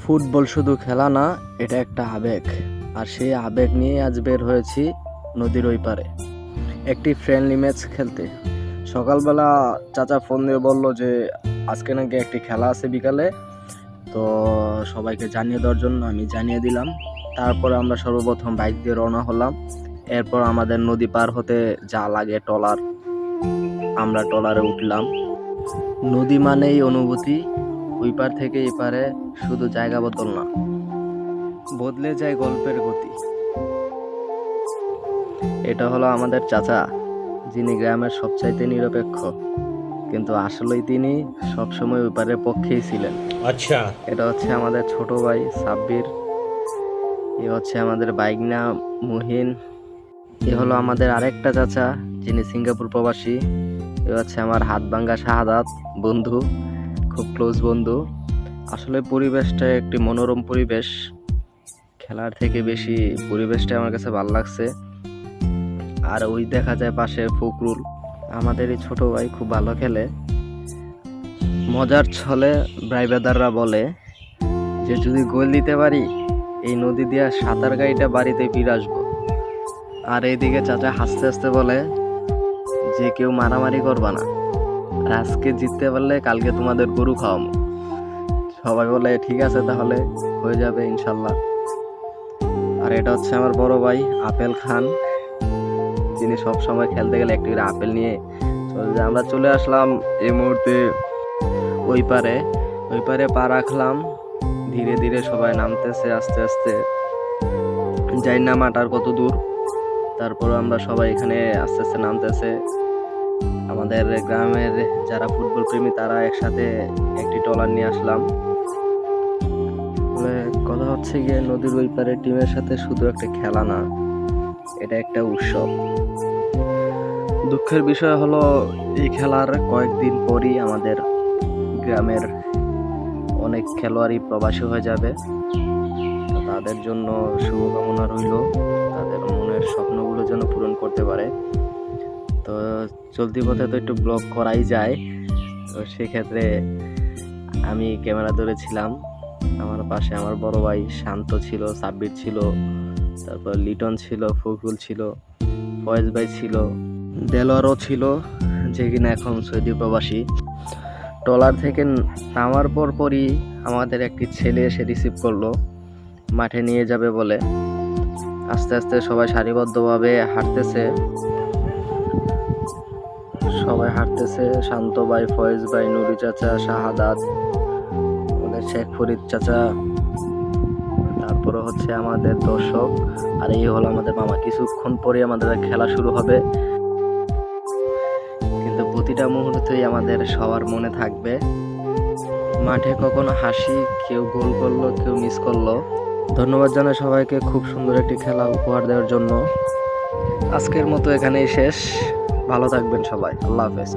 Football শুধু খেলা না, এটা একটা আবেগ। আর সেই আবেগ নিয়ে আজ বের হয়েছি নদীর ওই পারে একটি ফ্রেন্ডলি ম্যাচ খেলতে। সকালবেলা চাচা ফোন দিয়ে বলল যে আজকে নাকি একটি খেলা আছে বিকালে, তো সবাইকে জানিয়ে দেওয়ার জন্য আমি জানিয়ে দিলাম। তারপরে আমরা সর্বপ্রথম বাইক দিয়ে রওনা হলাম। এরপর আমাদের নদী পার হতে যা লাগে ট্রলার, আমরা ট্রলারে উঠলাম। নদী মানেই অনুভূতি, ওই পার থেকে এই পারে শুধু জায়গা বদল না, বদলে যায় গল্পের গতি। এটা হলো আমাদের চাচা, যিনি গ্রামের সবচাইতে নিরপেক্ষ, কিন্তু আসলেই তিনি সবসময় ওই পারের পক্ষেই ছিলেন। আচ্ছা, এটা হচ্ছে আমাদের ছোট ভাই সাব্বির, এ হচ্ছে আমাদের বাইগনা মুহিন, এ হলো আমাদের আরেকটা চাচা যিনি সিঙ্গাপুর প্রবাসী, এ হচ্ছে আমার হাত ভাঙ্গা শাহাদাত বন্ধু, খুব ক্লোজ বন্ধু। আসলে পরিবেশটা একটি মনোরম পরিবেশ, খেলার থেকে বেশি পরিবেশটা আমার কাছে ভালো লাগছে। আর ওই দেখা যায় পাশে ফকরুল, আমাদের এই ছোট ভাই, খুব ভালো খেলে। মজার ছলে ব্রাইবেদাররা বলে যে যদি গোল দিতে পারি এই নদী দিয়ে সাঁতার গাড়িটা বাড়িতে ফিরে আসবো। আর এইদিকে চাচা হাসতে হাসতে বলে যে কেউ মারামারি করবা না, আর আজকে জিততে পারলে কালকে তোমাদের গরু খাওয়াবো। সবাই বলে ঠিক আছে, তাহলে হয়ে যাবে ইনশাল্লাহ। আর এটা হচ্ছে আমার বড় ভাই আপেল খান, যিনি সব সময় খেলতে গেলে একটি করে আপেল নিয়ে চলে যায়। আমরা চলে আসলাম এই মুহূর্তে ওই পারে পা রাখলাম। ধীরে ধীরে সবাই নামতেছে, আস্তে আস্তে যাই না মাটার কত দূর। তারপর আমরা সবাই এখানে আস্তে আস্তে নামতেছে। আমাদের গ্রামের যারা ফুটবল প্রেমী তারা একসাথে একটি ট্রলার নিয়ে আসলাম। কথা হচ্ছে গিয়ে নদীর ওই পারে টিমের সাথে শুধু একটা খেলা না, এটা একটা উৎসব। দুঃখের বিষয় হলো এই খেলার কয়েকদিন পরই আমাদের গ্রামের অনেক খেলোয়াড়ই প্রবাসী হয়ে যাবে। তো তাদের জন্য শুভকামনা রইল, তাদের মনের স্বপ্নগুলো যেন পূরণ করতে পারে। তো চলতি পথে তো একটু ব্লগ করাই যায়, তো সেক্ষেত্রে আমি ক্যামেরা ধরেছিলাম। আমার পাশে আমার বড় ভাই শান্ত ছিল, সাব্বির ছিল, তারপর লিটন ছিল, ফখরুল ছিল, ফয়েজ ভাই ছিল, দেলোয়ারও ছিল, যে কিনা এখন সৌদি প্রবাসী। ট্রলার থেকে নামার পরই আমাদের একটি ছেলে এসে রিসিভ করলো, মাঠে নিয়ে যাবে বলে। আস্তে আস্তে সবাই সারিবদ্ধভাবে হাঁটতেছে, শান্ত ভাই, ফয়েজ ভাই, নুরি চাচা, শাহাদাত, আমাদের শেখ ফরিদ চাচা, তারপরে হচ্ছে আমাদের দর্শক, আর এই হলো আমাদের মামা। কিছুক্ষণ পরে আমাদের খেলা শুরু হবে, কিন্তু প্রতিটা মুহূর্তেই আমাদের সবার মনে থাকবে। মাঠে কখনো হাসি, কেউ গোল করলো, কেউ মিস করলো। ধন্যবাদ জানাই সবাইকে খুব সুন্দর একটি খেলা উপহার দেওয়ার জন্য। আজকের মতো এখানেই শেষ, ভালো থাকবেন সবাই, আল্লাহ হাফেজ।